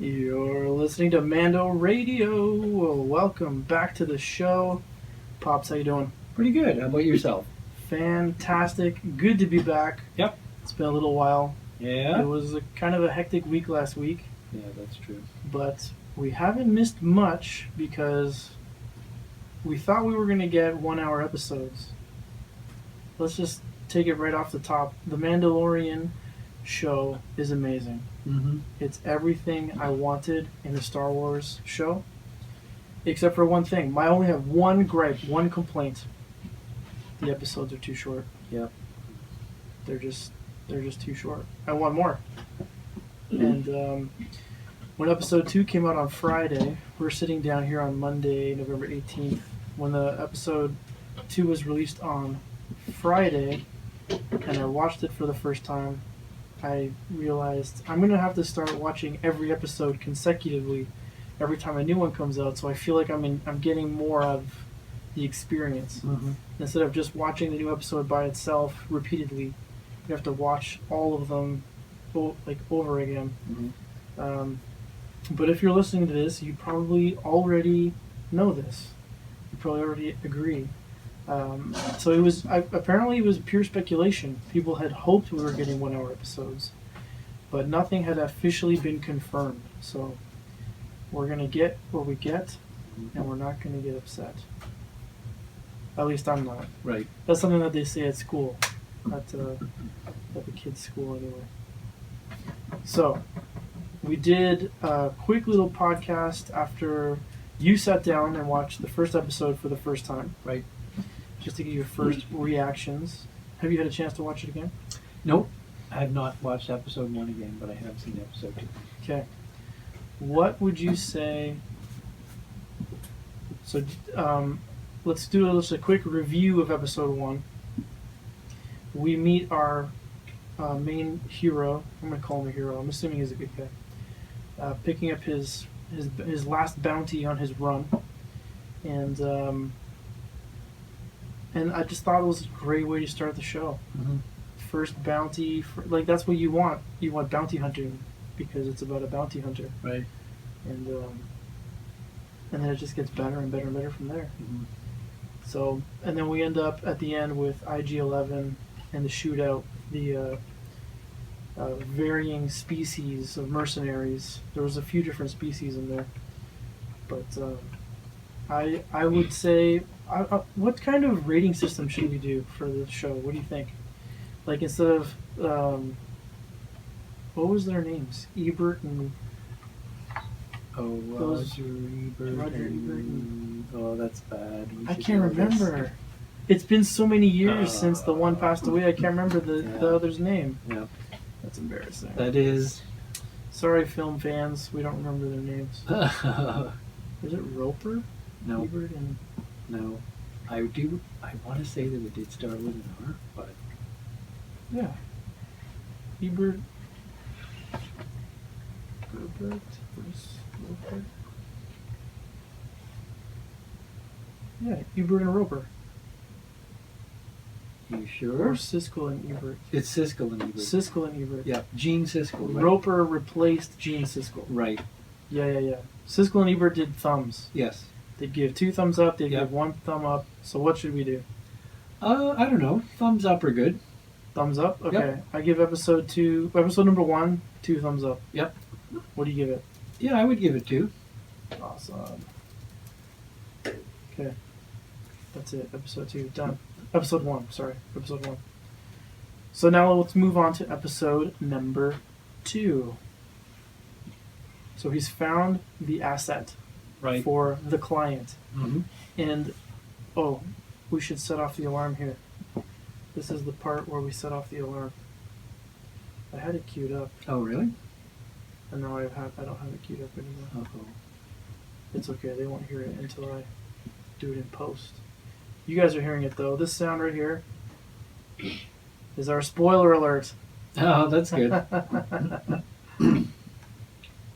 You're listening to Mando Radio. Welcome back to the show. Pops, how you doing? Pretty good. How about yourself? Fantastic. Good to be back. Yep. It's been a little while. Yeah? It was kind of a hectic week last week. Yeah, that's true. But we haven't missed much because we thought we were going to get 1 hour episodes. Let's just take it right off the top. The Mandalorian show is amazing. Mm-hmm. It's everything I wanted in a Star Wars show, except for one thing. I only have one gripe, one complaint. The episodes are too short. Yep. They're just too short. I want more. And when episode 2 came out on Friday, we're sitting down here on Monday, November 18th. When the episode 2 was released on Friday, and I watched it for the first time, I realized I'm going to have to start watching every episode consecutively every time a new one comes out, so I feel like I'm getting more of the experience. Mm-hmm. Instead of just watching the new episode by itself repeatedly, you have to watch all of them over again. Mm-hmm. But if you're listening to this, you probably already know this. You probably already agree. So apparently it was pure speculation. People had hoped we were getting 1 hour episodes, but nothing had officially been confirmed. So we're going to get what we get, and we're not going to get upset. At least I'm not. Right. That's something that they say at school, at the kids' school anyway. So we did a quick little podcast after you sat down and watched the first episode for the first time. Right. Just to get your first reactions. Have you had a chance to watch it again? Nope. I have not watched episode 1 again, but I have seen episode 2. Okay. What would you say? So, let's do just a quick review of episode 1. We meet our main hero. I'm going to call him a hero. I'm assuming he's a good guy. Picking up his last bounty on his run. And I just thought it was a great way to start the show. Mm-hmm. First bounty, that's what you want. You want bounty hunting because it's about a bounty hunter. Right. And then it just gets better and better and better from there. Mm-hmm. So, and then we end up at the end with IG-11 and the shootout, the varying species of mercenaries. There was a few different species in there, but I would say, what kind of rating system should we do for the show? What do you think? Like instead of what was their names? Ebert and Roger Ebert. And, oh, that's bad. I can't remember. It's been so many years since the one passed away. I can't remember the other's name. Yeah. That's embarrassing. That is. Sorry, film fans. We don't remember their names. Was it Roper? No. Ebert and... No. I want to say that it did start with an R, but... Yeah. Ebert... Robert? Roper? Yeah, Ebert and Roper. You Or sure? Siskel and Ebert. It's Siskel and Ebert. Siskel and Ebert. Yeah, Gene Siskel, right? Roper replaced Gene Siskel. Right. Yeah. Siskel and Ebert did thumbs. Yes. They'd give 2 thumbs up, they'd Yep. give 1 thumb up. So what should we do? I don't know. Thumbs up are good. Thumbs up? Okay. Yep. I give episode number 1, 2 thumbs up. Yep. What do you give it? Yeah, I would give it 2. Awesome. Okay. That's it. Episode 2. Done. Episode 1. Sorry. Episode 1. So now let's move on to episode number 2. So he's found the asset Right. for the client. Mm-hmm. And, we should set off the alarm here. This is the part where we set off the alarm. I had it queued up, Oh, really? and now I don't have it queued up anymore. Uh-oh. It's okay, they won't hear it until I do it in post. You guys are hearing it though. This sound right here is our spoiler alert. Oh, that's good.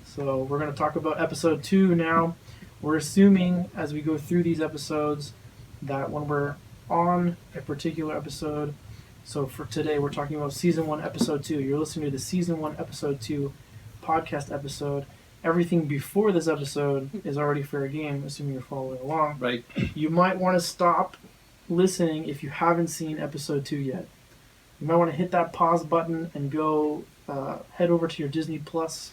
So we're going to talk about episode 2 now. We're assuming as we go through these episodes that when we're on a particular episode, so for today we're talking about season 1 episode 2. You're listening to the season 1 episode 2 podcast episode. everything before this episode is already fair game, assuming you're following along. Right. You might want to stop listening if you haven't seen episode 2 yet. You might want to hit that pause button and go head over to your Disney Plus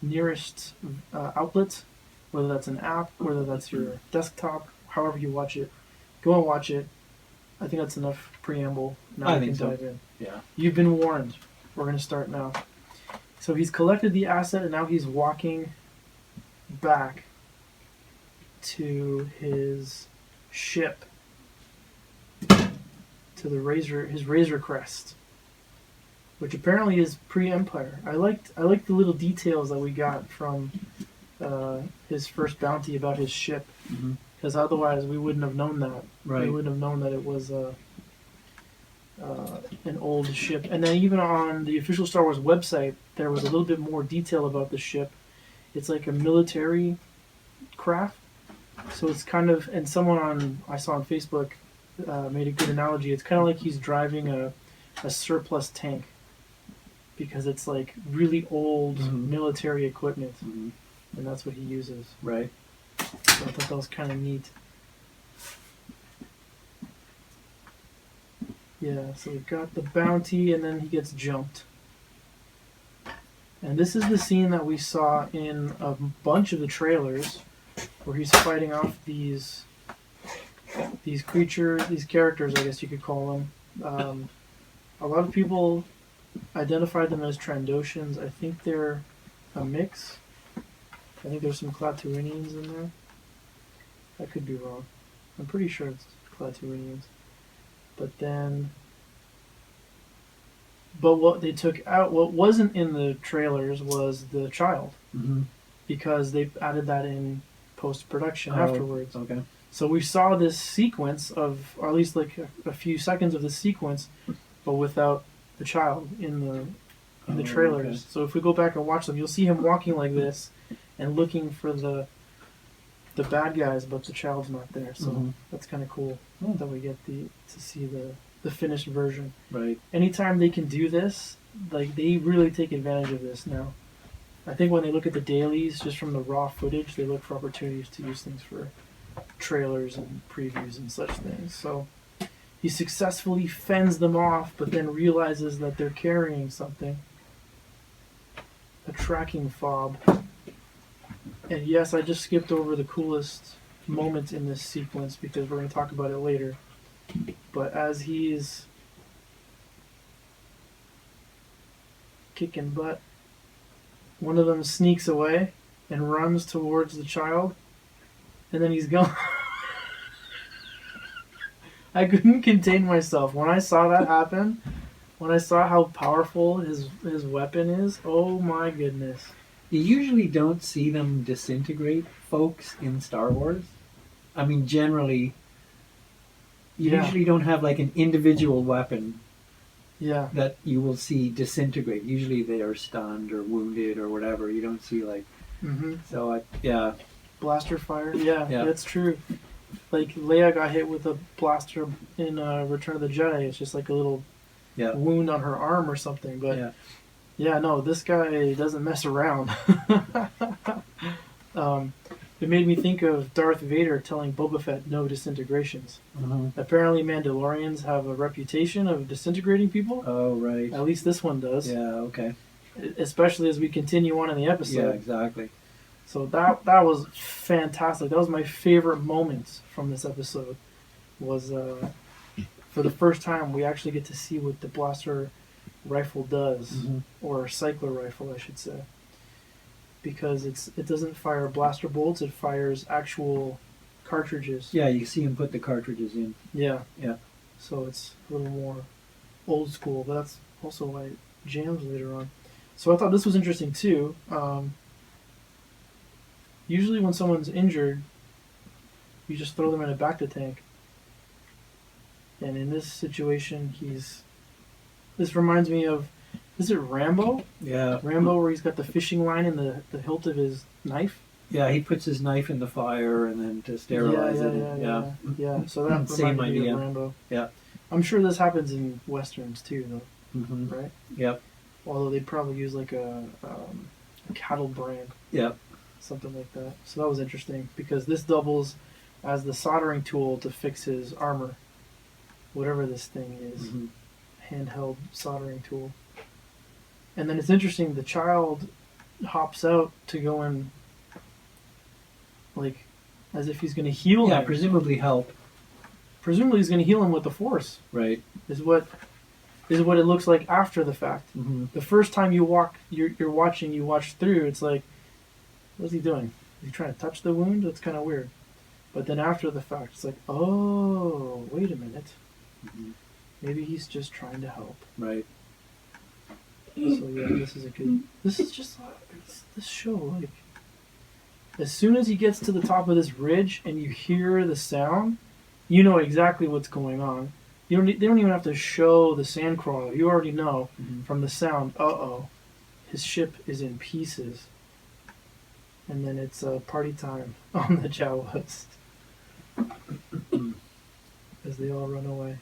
nearest outlet, whether that's an app, whether that's your desktop, however you watch it. Go and watch it. I think that's enough preamble. Now I we think can so. dive in. Yeah. You've been warned. We're going to start now. So he's collected the asset and now he's walking back to his ship, to his Razor Crest, which apparently is pre-Empire. I liked the little details that we got from his first bounty about his ship, because otherwise we wouldn't have known that. Right. We wouldn't have known that it was an old ship. And then even on the official Star Wars website, there was a little bit more detail about the ship. It's like a military craft. So it's kind of, and someone I saw on Facebook made a good analogy. It's kind of like he's driving a surplus tank, because it's like really old military equipment, and that's what he uses. Right. So I thought that was kind of neat. Yeah, so we got the bounty, and then he gets jumped. And this is the scene that we saw in a bunch of the trailers, where he's fighting off these creatures, these characters, I guess you could call them. A lot of people identified them as Trandoshans. I think they're a mix. I think there's some Klatooinians in there. I could be wrong. I'm pretty sure it's Klatooinians. But what they took out, what wasn't in the trailers, was the child, because they added that in post-production afterwards. Okay. So we saw this sequence of, or at least like a few seconds of this sequence, but without the child in the trailers. Okay. So if we go back and watch them, you'll see him walking like this and looking for the bad guys, but the child's not there. So that's kind of cool that we get to see the finished version. Right. Anytime they can do this, like, they really take advantage of this now. I think when they look at the dailies, just from the raw footage, they look for opportunities to use things for trailers and previews and such things. So he successfully fends them off, but then realizes that they're carrying something. A tracking fob. And yes, I just skipped over the coolest moment in this sequence because we're going to talk about it later. But as he's kicking butt, one of them sneaks away and runs towards the child, and then he's gone. I couldn't contain myself when I saw that happen. When I saw how powerful his weapon is, oh my goodness. You usually don't see them disintegrate folks in Star Wars. I mean, generally, you usually don't have like an individual weapon that you will see disintegrate. Usually they are stunned or wounded or whatever. You don't see like... So, Blaster fire? Yeah, that's true. Like, Leia got hit with a blaster in Return of the Jedi. It's just like a little wound on her arm or something. But no, this guy doesn't mess around. It made me think of Darth Vader telling Boba Fett no disintegrations. Apparently Mandalorians have a reputation of disintegrating people. Oh, right. At least this one does. Yeah, okay. Especially as we continue on in the episode. Yeah, exactly. So that was fantastic. That was my favorite moment from this episode. Was for the first time we actually get to see what the blaster rifle does, or cycler rifle, I should say, because it doesn't fire blaster bolts; it fires actual cartridges. Yeah, you see him put the cartridges in. Yeah. So it's a little more old school, but that's also why it jams later on. So I thought this was interesting too. Usually when someone's injured, you just throw them in a Bacta tank. And in this situation, this reminds me of, is it Rambo? Yeah. Rambo, where he's got the fishing line in the hilt of his knife? Yeah, he puts his knife in the fire and then to sterilize it. Yeah, so that Same reminded me idea. of Rambo. Yeah. I'm sure this happens in Westerns too, though. Right? Yep. Although they probably use like a paddle brand. Yeah. Something like that. So that was interesting because this doubles as the soldering tool to fix his armor, whatever this thing is, handheld soldering tool. And then it's interesting. The child hops out to go and like as if he's going to heal him. Yeah, presumably help. Presumably he's going to heal him with the Force. Right. Is what it looks like after the fact. The first time you're watching, you watch through. It's like, what's he doing? Is he trying to touch the wound? That's kind of weird. But then after the fact, it's like, oh, wait a minute. Maybe he's just trying to help. Right. So yeah, this is a good. This is just this show. Like, as soon as he gets to the top of this ridge and you hear the sound, you know exactly what's going on. They don't even have to show the sandcrawler. You already know from the sound. His ship is in pieces. And then it's party time on the Jawas as they all run away.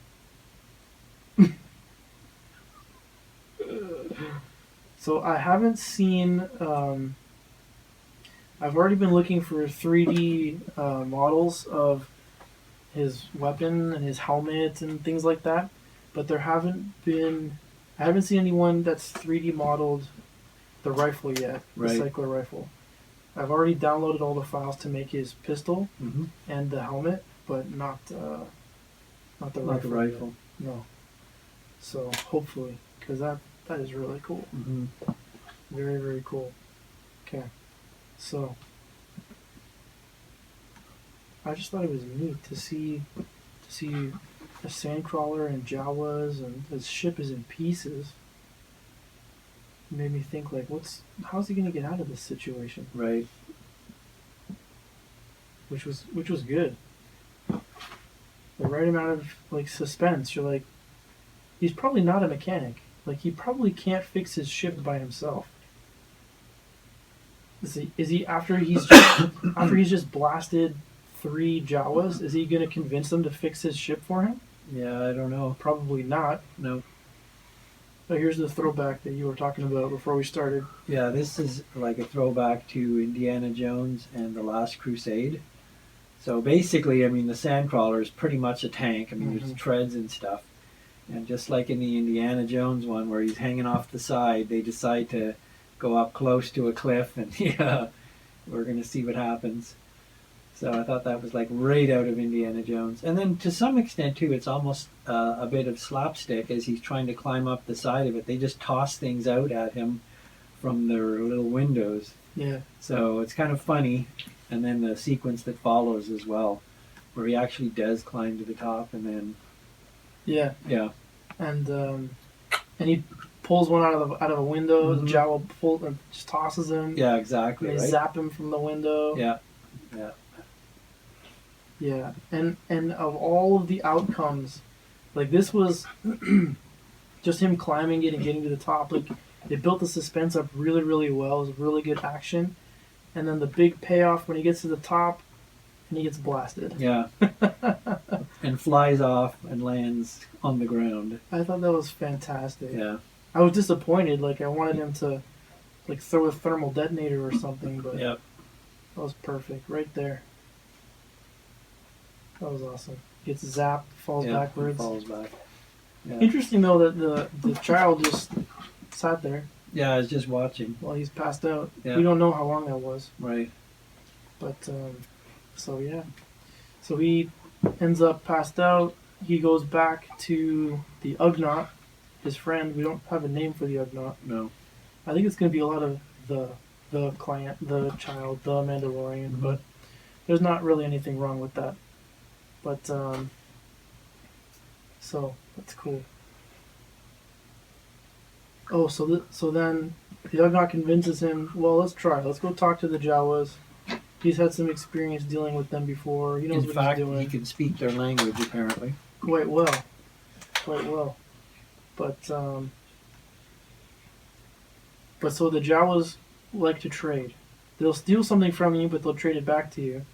So I haven't seen. I've already been looking for 3D models of his weapon and his helmet and things like that, but there haven't been. I haven't seen anyone that's 3D modeled the rifle yet, the cycler rifle. I've already downloaded all the files to make his pistol and the helmet, but not the rifle. No. So hopefully, because that is really cool. Very, very cool. Okay. So I just thought it was neat to see a sandcrawler and Jawas, and his ship is in pieces. It made me think, like, how's he gonna get out of this situation? Right. Which was good. The right amount of like suspense. You're like, he's probably not a mechanic. Like, he probably can't fix his ship by himself. Is he after he's just blasted 3 Jawas? Is he gonna convince them to fix his ship for him? Yeah, I don't know. Probably not. No. But here's the throwback that you were talking about before we started. Yeah, this is like a throwback to Indiana Jones and the Last Crusade. So basically, I mean, the Sandcrawler is pretty much a tank. I mean, there's treads and stuff. And just like in the Indiana Jones one where he's hanging off the side, they decide to go up close to a cliff and we're going to see what happens. So I thought that was like right out of Indiana Jones. And then to some extent too, it's almost a bit of slapstick as he's trying to climb up the side of it. They just toss things out at him from their little windows. Yeah. So it's kind of funny. And then the sequence that follows as well, where he actually does climb to the top and then... Yeah. Yeah. And he pulls one out of a window. The Jawa just tosses him. Yeah, exactly. And they zap him from the window. Yeah. Yeah. Yeah. And of all of the outcomes, like, this was just him climbing it and getting to the top. Like, they built the suspense up really, really well. It was really good action. And then the big payoff when he gets to the top and he gets blasted. Yeah. And flies off and lands on the ground. I thought that was fantastic. Yeah. I was disappointed. Like, I wanted him to like throw a thermal detonator or something, but Yep. That was perfect. Right there. That was awesome. Gets zapped, falls backwards. Falls back. Yeah. Interesting though that the child just sat there. Yeah, I was just watching. While he's passed out. Yeah. We don't know how long that was. Right. But, so yeah. So he ends up passed out. He goes back to the Ugnaught, his friend. We don't have a name for the Ugnaught. No. I think it's going to be a lot of the client, the child, the Mandalorian, but there's not really anything wrong with that. But, so that's cool. Oh, so then the Ugnaught convinces him, well, let's try. Let's go talk to the Jawas. He's had some experience dealing with them before. He knows In what fact, he's doing. he can speak their language, apparently. Quite well. But so the Jawas like to trade. They'll steal something from you, but they'll trade it back to you.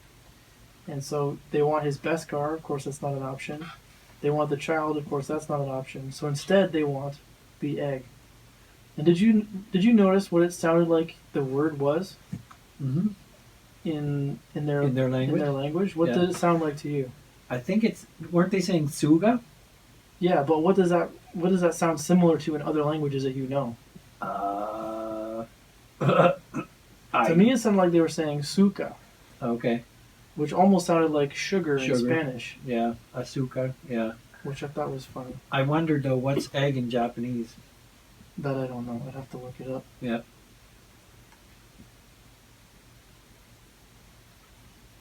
And so they want his Beskar. Of course, that's not an option. They want the child. Of course, that's not an option. So instead, they want the egg. And did you notice what it sounded like the word was Mm-hmm. in their language? In their language? What did it sound like to you? I think weren't they saying Suga? Yeah, but what does that sound similar to in other languages that you know? To me, it sounded like they were saying suka. Okay. Which almost sounded like sugar in Spanish. Yeah, azúcar. Yeah. Which I thought was funny. I wondered though, what's egg in Japanese? That I don't know. I'd have to look it up. Yeah.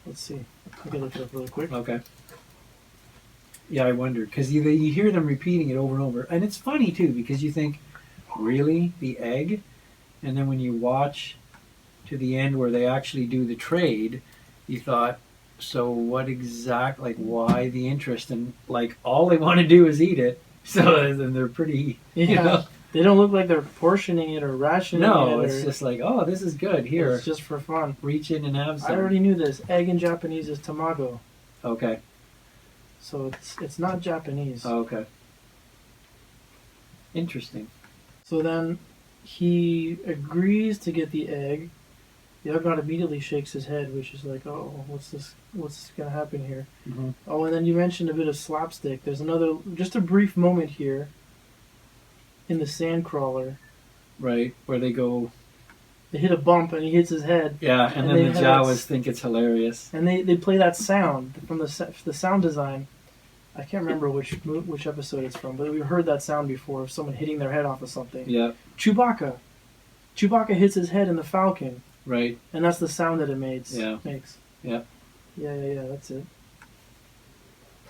Let's see. I can look it up really quick. Okay. Yeah, I wondered because you hear them repeating it over and over, and it's funny too because you think, really, the egg, and then when you watch to the end where they actually do the trade, you thought, so what why the interest? And like all they want to do is eat it, so then they're pretty, They don't look like they're portioning it or rationing it. No, it's just like, oh, this is good. Here, it's just for fun. Reach in and have some. I already knew this. Egg in Japanese is tamago. Okay. So it's not Japanese. Okay. Interesting. So then he agrees to get the egg. The Ugnaught immediately shakes his head, which is like, oh, what's going to happen here? Mm-hmm. Oh, and then you mentioned a bit of slapstick. There's just a brief moment here in the sandcrawler. Right, where they hit a bump and he hits his head. Yeah, and then the Jawas think it's hilarious. And they play that sound from the sound design. I can't remember which episode it's from, but we've heard that sound before of someone hitting their head off of something. Yeah. Chewbacca hits his head in the Falcon. Right. And that's the sound that it makes. Yeah. Yeah, that's it.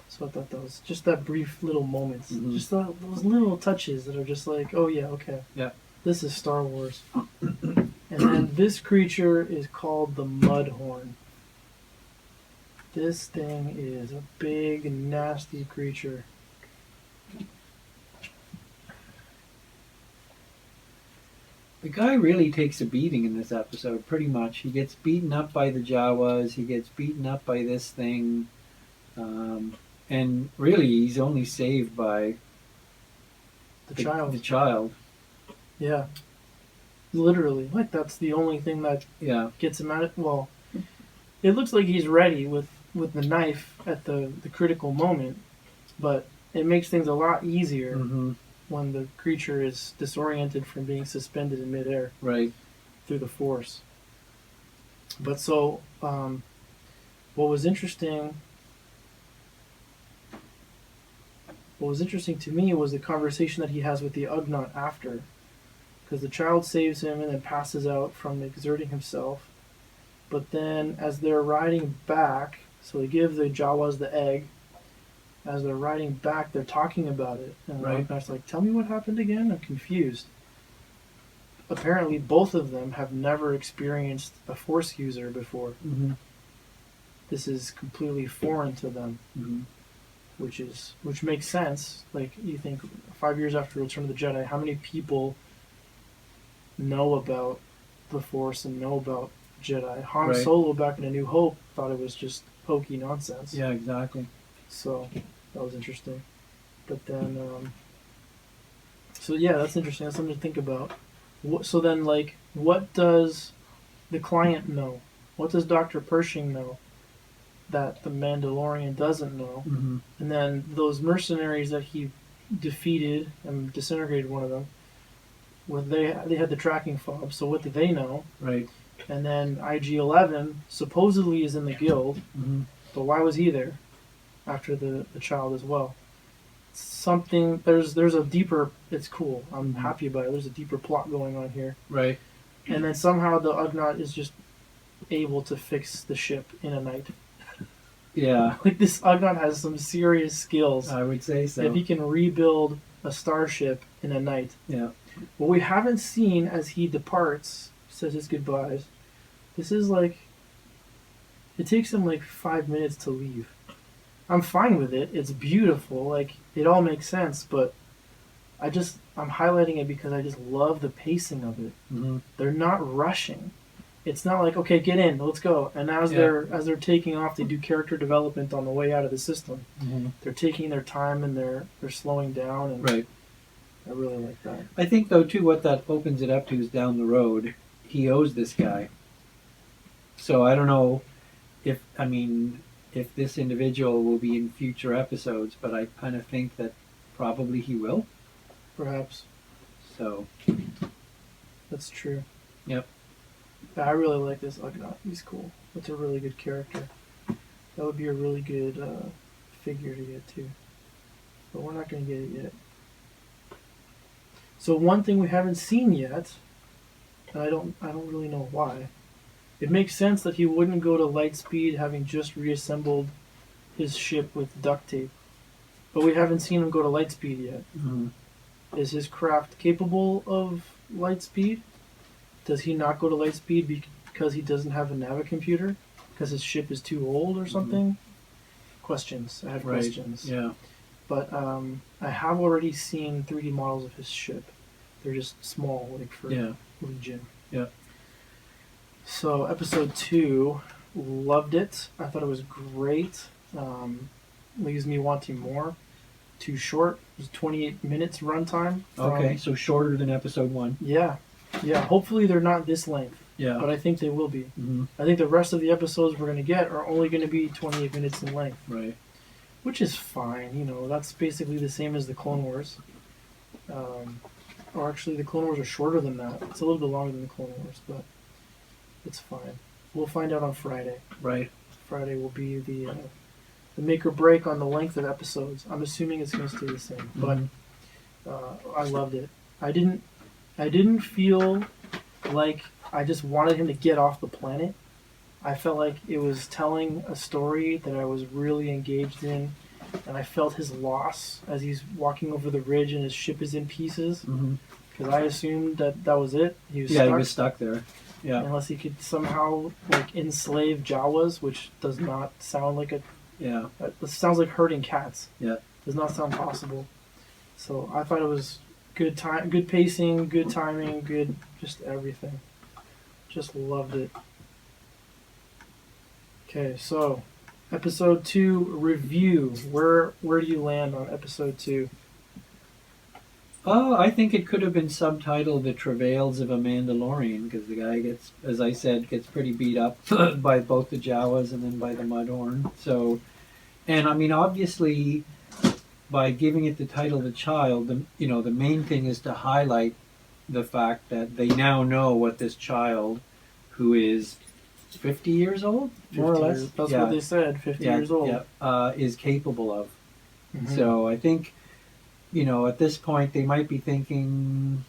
So I thought that was just that brief little moments. Mm-hmm. Just those little touches that are just like, oh yeah, okay. Yeah. This is Star Wars. And then this creature is called the Mudhorn. This thing is a big, nasty creature. The guy really takes a beating in this episode, pretty much. He gets beaten up by the Jawas, he gets beaten up by this thing, and really he's only saved by the child. The child. Yeah. Literally. Like, that's the only thing that gets him out of... Well, it looks like he's ready with the knife at the critical moment, but it makes things a lot easier when the creature is disoriented from being suspended in midair through the force. But so, what was interesting to me was the conversation that he has with the Ugnaught after, because the child saves him and then passes out from exerting himself. But then as they're riding back, so they give the Jawas the egg. As they're riding back, they're talking about it. And the Ugnaughts like, tell me what happened again? I'm confused. Apparently, both of them have never experienced a Force user before. Mm-hmm. This is completely foreign to them, which makes sense. Like, you think 5 years after Return of the Jedi, how many people know about the Force and know about Jedi? Han Solo back in A New Hope thought it was just hokey nonsense. Yeah, exactly. So that was interesting. But then, so yeah, that's interesting. That's something to think about. So then, like, what does the client know? What does Dr. Pershing know that the Mandalorian doesn't know? Mm-hmm. And then those mercenaries that he defeated and disintegrated one of them, they had the tracking fob, so what do they know? Right. And then IG-11 supposedly is in the guild, but why was he there after the child as well? Something, there's a deeper, it's cool, I'm happy about it, there's a deeper plot going on here. Right. And then somehow the Ugnaught is just able to fix the ship in a night. Yeah. Like, this Ugnaught has some serious skills. I would say so. If he can rebuild a starship in a night. Yeah. What we haven't seen as he departs, says his goodbyes, this is like, it takes him like 5 minutes to leave. I'm fine with it. It's beautiful. Like, it all makes sense, but I'm highlighting it because I just love the pacing of it. Mm-hmm. They're not rushing. It's not like, okay, get in, let's go. And as they're taking off, they do character development on the way out of the system. Mm-hmm. They're taking their time and they're slowing down. And I really like that. I think, though, too, what that opens it up to is down the road, he owes this guy. So I don't know if this individual will be in future episodes, but I kind of think that probably he will. Perhaps. So. That's true. Yep. I really like this Ugnaught. He's cool. That's a really good character. That would be a really good figure to get too. But we're not going to get it yet. So one thing we haven't seen yet, and I don't really know why. It makes sense that he wouldn't go to Lightspeed having just reassembled his ship with duct tape. But we haven't seen him go to Lightspeed yet. Mm-hmm. Is his craft capable of Lightspeed? Does he not go to Lightspeed because he doesn't have a navicomputer? Because his ship is too old or something? Mm-hmm. Questions. I have questions. Yeah. But I have already seen 3D models of his ship. They're just small, like for Legion. Yeah. So episode 2, loved it. I thought it was great. Leaves me wanting more. Too short. It was 28 minutes runtime. Okay, so shorter than episode 1. Yeah. Hopefully they're not this length. Yeah. But I think they will be. Mm-hmm. I think the rest of the episodes we're going to get are only going to be 28 minutes in length. Right. Which is fine. That's basically the same as the Clone Wars. Or actually, the Clone Wars are shorter than that. It's a little bit longer than the Clone Wars, but it's fine. We'll find out on Friday. Right. Friday will be the make or break on the length of episodes. I'm assuming it's going to stay the same, but I loved it. I didn't feel like I just wanted him to get off the planet. I felt like it was telling a story that I was really engaged in, and I felt his loss as he's walking over the ridge and his ship is in pieces. Because I assumed that was it. He was stuck. He was stuck there. Yeah. Unless he could somehow enslave Jawas, which does not sound like a. Yeah. It sounds like herding cats. Yeah. Does not sound possible. So I thought it was good time, good pacing, good timing, good just everything. Just loved it. Okay, so episode 2 review. Where do you land on episode 2? Oh, I think it could have been subtitled "The Travails of a Mandalorian" because the guy gets pretty beat up by both the Jawas and then by the Mudhorn. So, and I mean, obviously, by giving it the title "The Child," the main thing is to highlight the fact that they now know what this child, who is 50 years old, more or less. That's what they said. 50 years old. Is capable of. Mm-hmm. So I think. At this point, they might be thinking,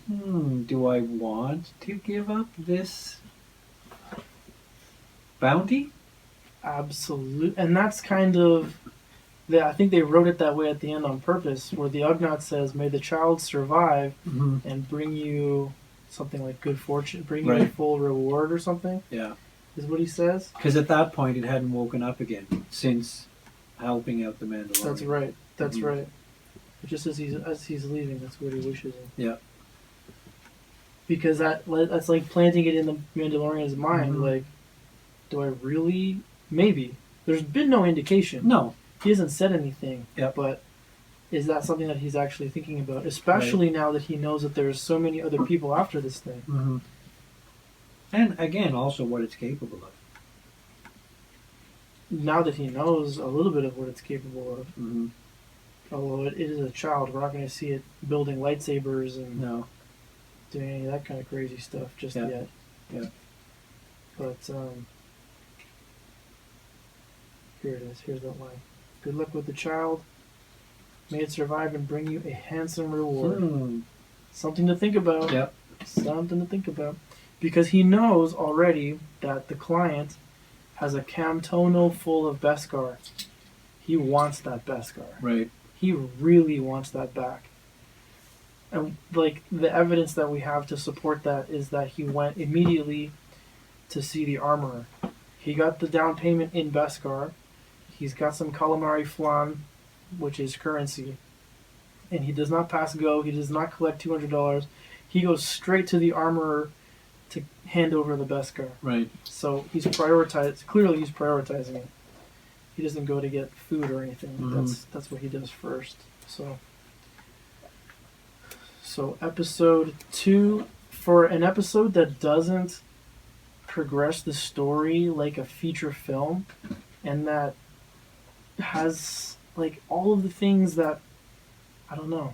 do I want to give up this bounty? Absolutely. And that's kind of... I think they wrote it that way at the end on purpose, where the Ugnaught says, may the child survive and bring you something like good fortune, bring you a full reward or something. Yeah. Is what he says. Because at that point, it hadn't woken up again since helping out the Mandalorian. That's right. That's right. Just as he's leaving, that's what he wishes him. Yeah. Because that's like planting it in the Mandalorian's mind. Like, do I really? Maybe. There's been no indication. No. He hasn't said anything. Yeah. But is that something that he's actually thinking about? Especially now that he knows that there's so many other people after this thing. Mm-hmm. And again, also what it's capable of. Now that he knows a little bit of what it's capable of. Mm-hmm. Although it is a child, we're not going to see it building lightsabers and doing any of that kind of crazy stuff just yet. Yeah. But here it is. Here's that line. Good luck with the child. May it survive and bring you a handsome reward. Something to think about. Yep. Something to think about. Because he knows already that the client has a Camtono full of Beskar. He wants that Beskar. Right. He really wants that back. And the evidence that we have to support that is that he went immediately to see the armorer. He got the down payment in Beskar. He's got some calamari flan, which is currency. And he does not pass go. He does not collect $200. He goes straight to the armorer to hand over the Beskar. Right. So he's clearly he's prioritizing it. He doesn't go to get food or anything. That's what he does first. So So episode 2, for an episode that doesn't progress the story like a feature film, and that has like all of the things that, I don't know,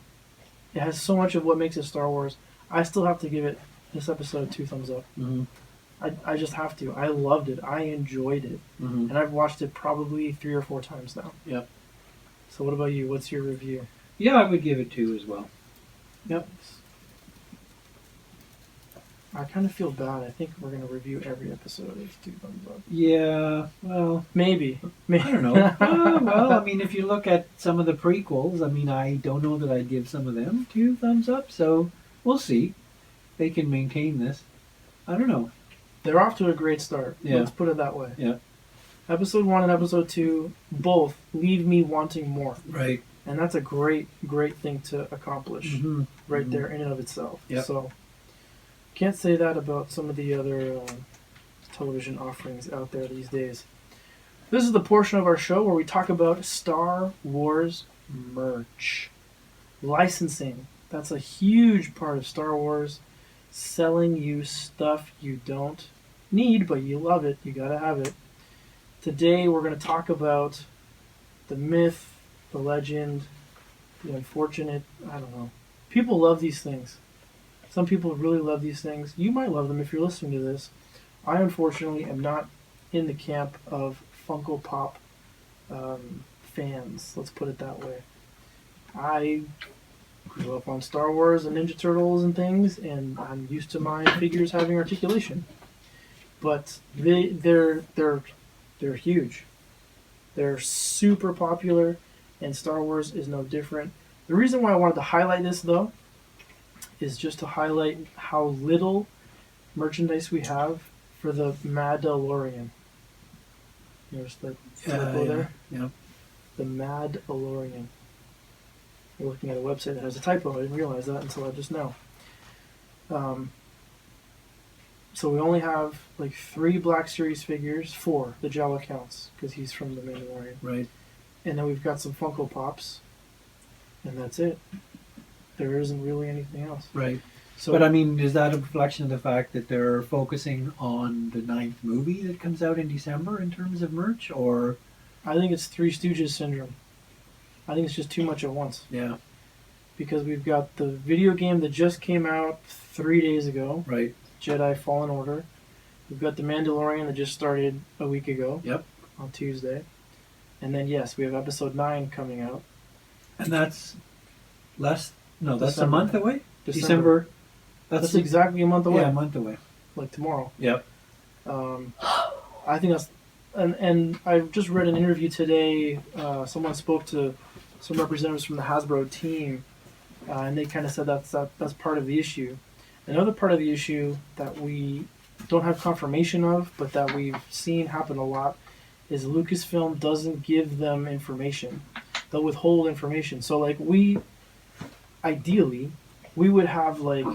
it has so much of what makes it Star Wars. I still have to give it, this episode, 2 thumbs up. Mm-hmm. I just have to. I loved it. I enjoyed it. Mm-hmm. And I've watched it probably 3 or 4 times now. Yep. So what about you? What's your review? Yeah, I would give it 2 as well. Yep. I kind of feel bad. I think we're going to review every episode as 2 thumbs up. Yeah, well... Maybe. I don't know. Well, I mean, if you look at some of the prequels, I mean, I don't know that I'd give some of them 2 thumbs up, so we'll see. They can maintain this. I don't know. They're off to a great start. Yeah. Let's put it that way. Yeah. Episode 1 and episode 2 both leave me wanting more. Right. And that's a great, great thing to accomplish right there in and of itself. Yep. So, can't say that about some of the other television offerings out there these days. This is the portion of our show where we talk about Star Wars merch. Licensing. That's a huge part of Star Wars. Selling you stuff you don't need, but you love it. You gotta have it. Today we're going to talk about the myth, the legend, the unfortunate, I don't know. People love these things. Some people really love these things. You might love them if you're listening to this. I unfortunately am not in the camp of Funko Pop fans. Let's put it that way. I grew up on Star Wars and Ninja Turtles and things, and I'm used to my figures having articulation. But they're huge. They're super popular, and Star Wars is no different. The reason why I wanted to highlight this, though, is just to highlight how little merchandise we have for the Mandalorian. There's the logo there. Yeah. The Mandalorian. We're looking at a website that has a typo. I didn't realize that until just now. So we only have like 3 Black Series figures. 4, the Jawa counts, because he's from the Mandalorian. Right. And then we've got some Funko Pops, and that's it. There isn't really anything else. Right. So, But I mean, is that a reflection of the fact that they're focusing on the 9th movie that comes out in December in terms of merch, or? I think it's Three Stooges syndrome. I think it's just too much at once. Yeah. Because we've got the video game that just came out 3 days ago. Right. Jedi Fallen Order. We've got the Mandalorian that just started a week ago. Yep. On Tuesday. And then, yes, we have episode 9 coming out. And that's that's December. a month away? December. That's exactly a month away. Yeah, a month away. Like tomorrow. Yep. I think that's... And I just read an interview today. Someone spoke to some representatives from the Hasbro team, and they kind of said that's part of the issue. Another part of the issue that we don't have confirmation of, but that we've seen happen a lot, is Lucasfilm doesn't give them information. They'll withhold information. So, like, ideally, we would have, like,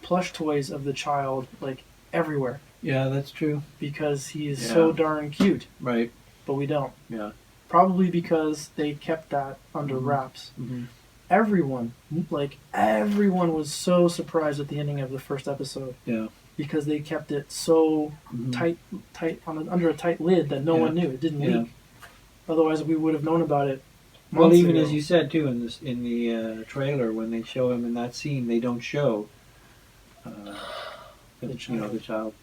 plush toys of the child, like, everywhere. Yeah, that's true. Because he is so darn cute. Right. But we don't. Yeah. Probably because they kept that under wraps. Mm-hmm. Everyone was so surprised at the ending of the first episode. Yeah. Because they kept it so tight under a tight lid that no one knew. It didn't leak. Otherwise, we would have known about it. Well, even ago. as you said too in the trailer, when they show him in that scene, they don't show the child.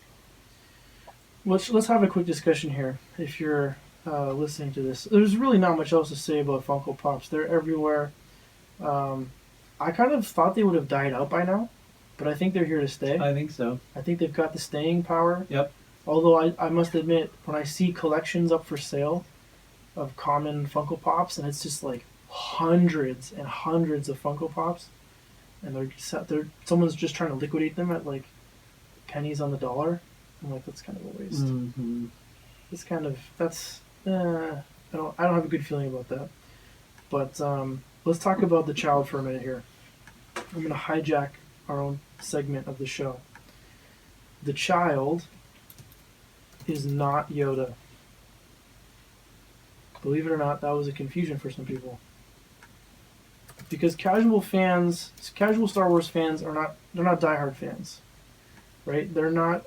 Let's have a quick discussion here. If you're listening to this, there's really not much else to say about Funko Pops. They're everywhere. I kind of thought they would have died out by now, but I think they're here to stay. I think so. I think they've got the staying power. Yep. Although I must admit, when I see collections up for sale of common Funko Pops, and it's just like hundreds and hundreds of Funko Pops, and someone's just trying to liquidate them at like pennies on the dollar. I'm like, that's kind of a waste. Mm-hmm. It's kind of I don't have a good feeling about that. But let's talk about the child for a minute here. I'm going to hijack our own segment of the show. The child is not Yoda. Believe it or not, that was a confusion for some people. because casual Star Wars fans they're not diehard fans, right? They're not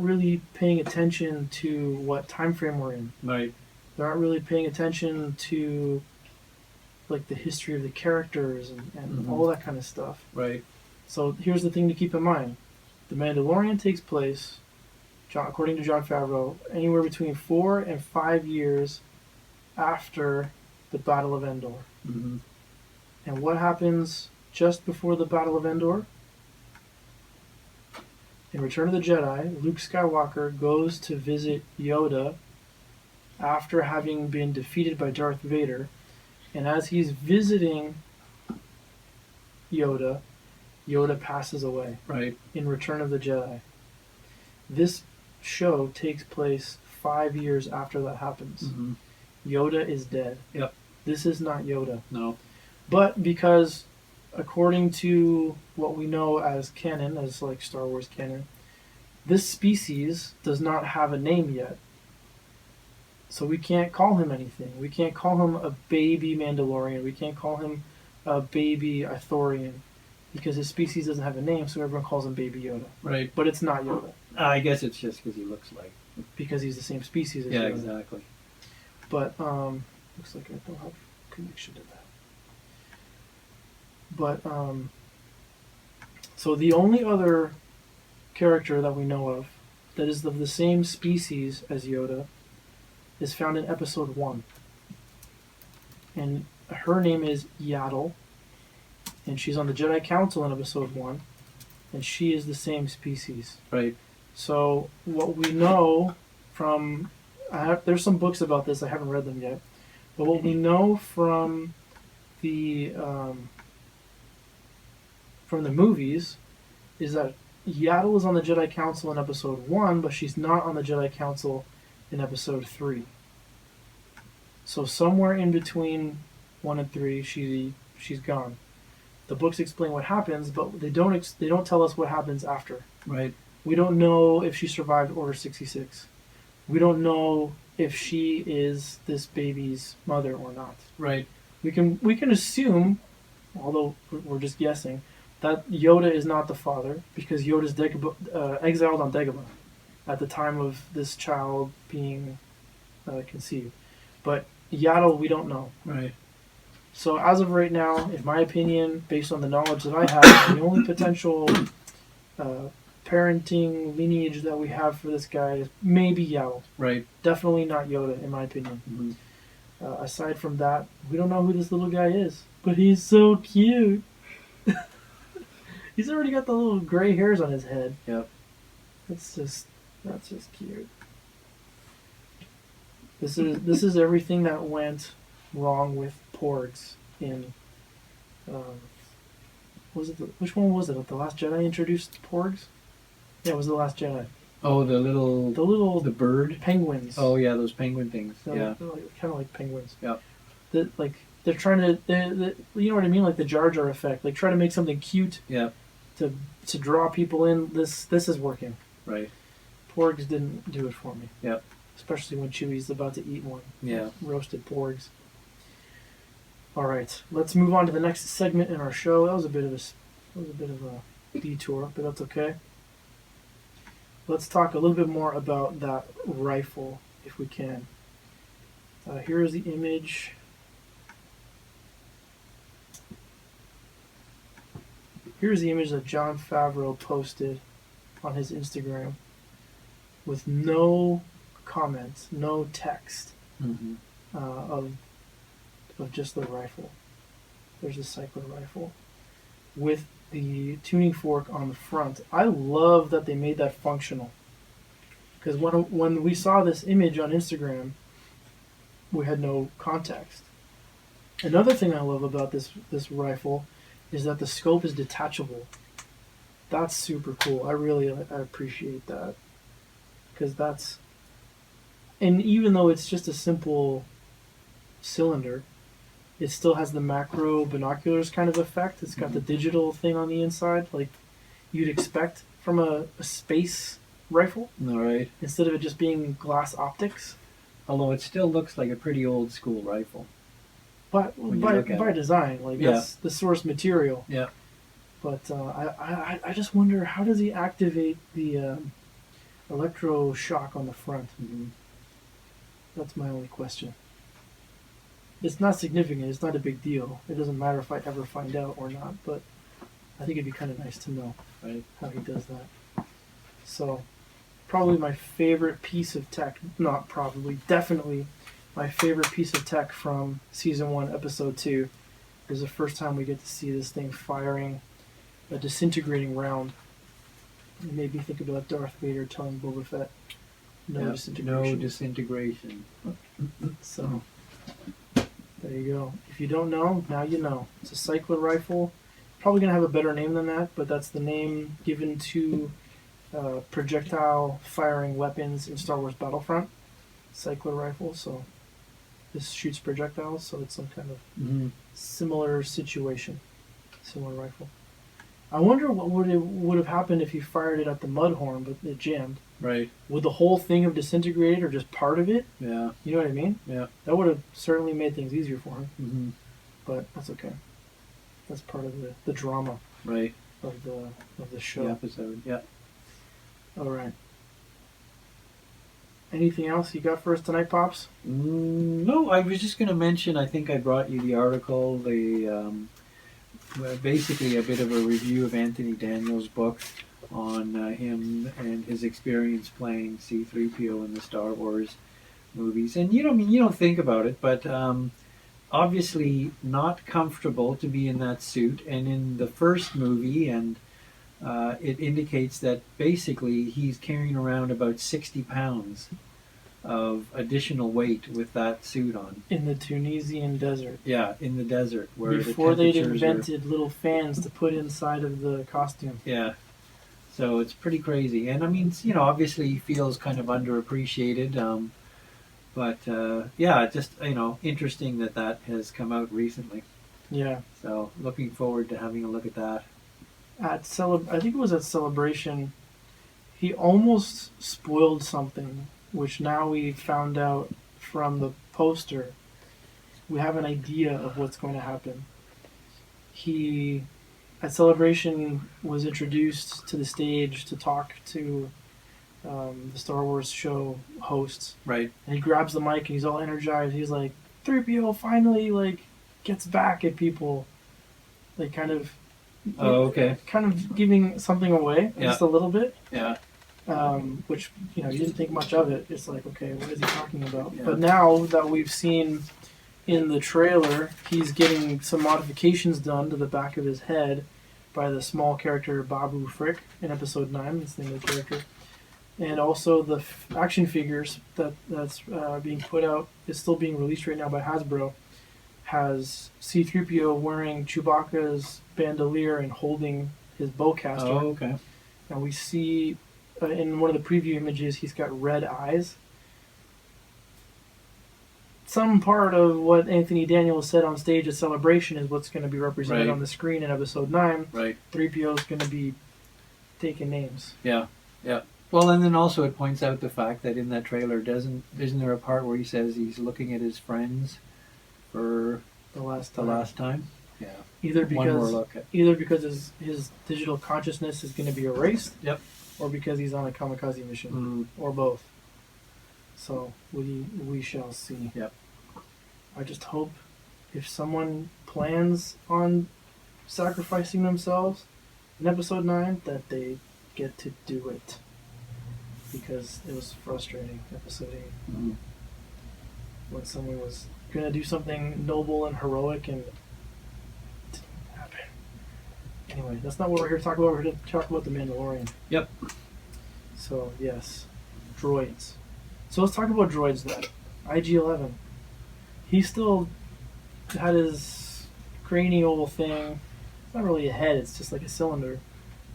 really paying attention to what time frame we're in. Right. They're not really paying attention to like the history of the characters and all that kind of stuff. Right. So here's the thing to keep in mind: The Mandalorian takes place, according to Jon Favreau, anywhere between 4 and 5 years after the Battle of Endor. Mm-hmm. And what happens just before the Battle of Endor? In Return of the Jedi, Luke Skywalker goes to visit Yoda after having been defeated by Darth Vader. And as he's visiting Yoda, Yoda passes away. Right. In Return of the Jedi. This show takes place 5 years after that happens. Mm-hmm. Yoda is dead. Yep. This is not Yoda. No. But because, according to what we know as canon, as like Star Wars canon, this species does not have a name yet. So we can't call him anything. We can't call him a baby Mandalorian. We can't call him a baby Ithorian. Because his species doesn't have a name, so everyone calls him Baby Yoda. Right. But it's not Yoda. I guess it's just because he looks like. Because he's the same species as Yeah, Yoda. exactly. But, looks like I don't have connection to that. But, so the only other character that we know of that is of the same species as Yoda is found in Episode 1. And her name is Yaddle. And she's on the Jedi Council in Episode 1. And she is the same species. Right. So what we know from... there's some books about this. I haven't read them yet. But what we know from the movies is that Yaddle is on the Jedi Council in Episode 1, but she's not on the Jedi Council in Episode 3. So somewhere in between 1 and 3, she's gone. The books explain what happens, but they don't tell us what happens after. Right. We don't know if she survived Order 66. We don't know if she is this baby's mother or not. Right. We can assume, although we're just guessing, that Yoda is not the father because Yoda's exiled on Dagobah at the time of this child being conceived. But Yaddle, we don't know. Right. So as of right now, in my opinion, based on the knowledge that I have, the only potential parenting lineage that we have for this guy is maybe Yaddle. Right. Definitely not Yoda, in my opinion. Mm-hmm. Aside from that, we don't know who this little guy is. But he's so cute. He's already got the little gray hairs on his head. Yep. That's just cute. This is everything that went wrong with Porgs in which one was it? The Last Jedi introduced Porgs? Yeah, it was The Last Jedi. Oh, the bird penguins. Oh yeah, those penguin things. They're yeah. Kind of like penguins. Yeah. They're trying to you know what I mean, like the Jar Jar effect. Like try to make something cute. Yeah. To draw people in. This is working. Right. Porgs didn't do it for me. Yeah. Especially when Chewie's about to eat one. Yeah. Roasted porgs. All right, let's move on to the next segment in our show. That was a bit of a detour, but that's okay. Let's talk a little bit more about that rifle, if we can. Here is the image. Here's the image that Jon Favreau posted on his Instagram with no comments, no text of just the rifle. There's a cycler rifle with the tuning fork on the front. I love that they made that functional, because when we saw this image on Instagram, we had no context. Another thing I love about this rifle is that the scope is detachable. That's super cool. I appreciate that, because and even though it's just a simple cylinder, it still has the macro binoculars kind of effect. It's got the digital thing on the inside, like you'd expect from a space rifle. All right. Instead of it just being glass optics. Although it still looks like a pretty old school rifle. by design, like that's the source material. Yeah. But I just wonder, how does he activate the electroshock on the front? Mm-hmm. That's my only question. It's not significant. It's not a big deal. It doesn't matter if I ever find out or not. But I think it'd be kind of nice to know how he does that. So, probably my favorite piece of tech. Not probably, definitely my favorite piece of tech from Season 1, Episode 2 is the first time we get to see this thing firing a disintegrating round. It made me think about Darth Vader telling Boba Fett, no disintegration. No disintegration. So, there you go. If you don't know, now you know. It's a cycler rifle. Probably going to have a better name than that, but that's the name given to projectile firing weapons in Star Wars Battlefront. Cycler rifle. So, this shoots projectiles, so it's some kind of similar situation. Similar rifle. I wonder what would have happened if he fired it at the Mudhorn, but it jammed. Right. Would the whole thing have disintegrated or just part of it? Yeah. You know what I mean? Yeah. That would have certainly made things easier for him. Mm-hmm. But that's okay. That's part of the drama. Right. Of the show. The episode. Yeah. All right. Anything else you got for us tonight, Pops? No, I was just going to mention. I think I brought you the article. Basically a bit of a review of Anthony Daniels' book on him and his experience playing C-3PO in the Star Wars movies. And you don't think about it, but obviously not comfortable to be in that suit. And in the first movie, and it indicates that basically he's carrying around about 60 pounds of additional weight with that suit on. In the Tunisian desert. Yeah, in the desert. Where before they'd invented little fans to put inside of the costume. Yeah. So it's pretty crazy. And I mean, obviously he feels kind of underappreciated. But yeah, just, interesting that has come out recently. Yeah. So looking forward to having a look at that. I think it was at Celebration, he almost spoiled something, which now we found out from the poster. We have an idea of what's going to happen. He, at Celebration, was introduced to the stage to talk to the Star Wars show hosts. Right. And he grabs the mic and he's all energized. He's like, 3PO finally, gets back at people. Kind of... Oh, okay. Kind of giving something away, just a little bit. Yeah. Which, you didn't think much of it. It's like, okay, what is he talking about? Yeah. But now that we've seen in the trailer, he's getting some modifications done to the back of his head by the small character Babu Frick in Episode 9. That's the name of the character. And also the action figures that's being put out, is still being released right now by Hasbro, has C-3PO wearing Chewbacca's bandolier and holding his bowcaster. Oh, okay. And we see in one of the preview images, he's got red eyes. Some part of what Anthony Daniels said on stage at Celebration is what's going to be represented on the screen in Episode 9. Right. 3PO is going to be taking names. Yeah, yeah. Well, and then also it points out the fact that in that trailer, isn't there a part where he says he's looking at his friends for the last time? Yeah. Either because his digital consciousness is going to be erased. Yep. Or because he's on a kamikaze mission, or both. So we shall see. Yep. I just hope if someone plans on sacrificing themselves in Episode 9, that they get to do it. Because it was frustrating, Episode 8. When someone was going to do something noble and heroic and it didn't happen. Anyway, that's not what we're here to talk about. We're here to talk about The Mandalorian. Yep. So, yes. Droids. So let's talk about droids then. IG-11. He still had his cranial thing. It's not really a head, it's just like a cylinder.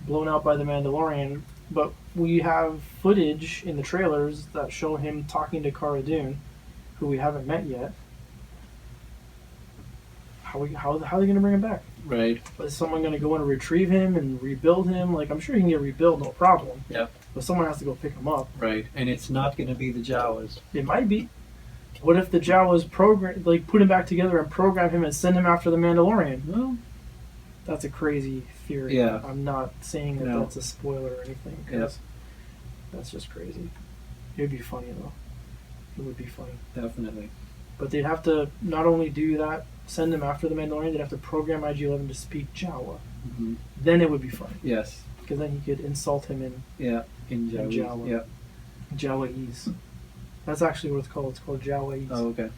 Blown out by the Mandalorian. But we have footage in the trailers that show him talking to Cara Dune, who we haven't met yet. How are they going to bring him back? Right. Is someone going to go in and retrieve him and rebuild him? I'm sure he can get rebuilt, no problem. Yep. But someone has to go pick him up. Right. And it's not going to be the Jawas. It might be. What if the Jawas put him back together and program him and send him after the Mandalorian? Well, that's a crazy theory. Yeah. I'm not saying that that's a spoiler or anything, because that's just crazy. It would be funny, though. It would be funny. Definitely. But they'd have to not only do that, send him after the Mandalorian, they'd have to program IG-11 to speak Jawa. Mm-hmm. Then it would be funny. Yes. Because then he could insult him in Jawa. Yeah. Jawaese. That's actually what it's called. It's called Jawaese. Oh, okay.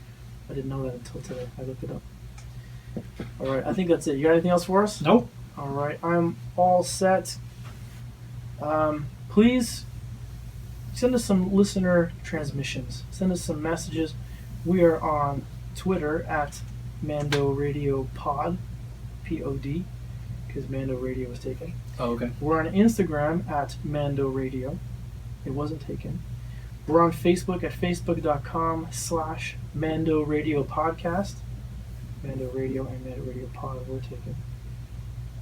I didn't know that until today. I looked it up. All right, I think that's it. You got anything else for us? Nope. All right, I'm all set. Please send us some listener transmissions. Send us some messages. We are on Twitter at Mando Radio Pod, Pod, because Mando Radio was taken. Oh, okay. We're on Instagram at Mando Radio. It wasn't taken. We're on Facebook at facebook.com/Mando Radio Podcast. Mando Radio and Mando Radio Pod were taken.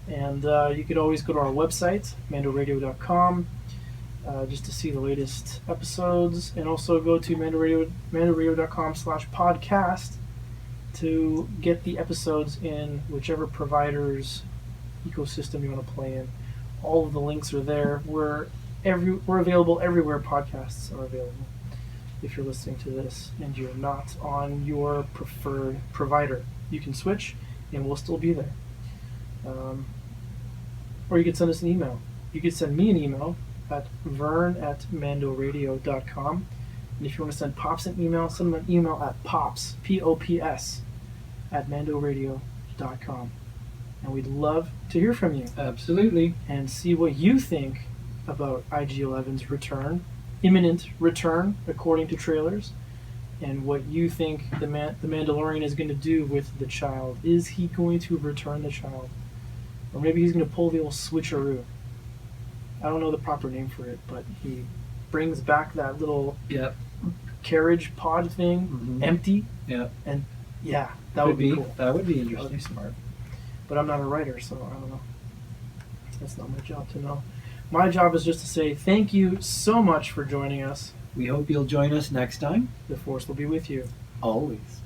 And you could always go to our website, mandoradio.com, just to see the latest episodes. And also go to mandoradio.com/podcast to get the episodes in whichever provider's ecosystem you want to play in. All of the links are there. We're available everywhere podcasts are available. If you're listening to this and you're not on your preferred provider, you can switch and we'll still be there. Or you could send us an email. You could send me an email at vern@mandoradio.com. And if you want to send Pops an email, send them an email at pops, P-O-P-S, @mandoradio.com. And we'd love to hear from you. Absolutely. And see what you think about IG-11's imminent return, according to trailers, and what you think the Mandalorian is going to do with the child. Is he going to return the child? Or maybe he's going to pull the old switcheroo. I don't know the proper name for it, but he brings back that little carriage pod thing, empty. Yeah. And that would be cool. That would be interesting. That would be smart. But I'm not a writer, so I don't know. That's not my job to know. My job is just to say thank you so much for joining us. We hope you'll join us next time. The Force will be with you. Always.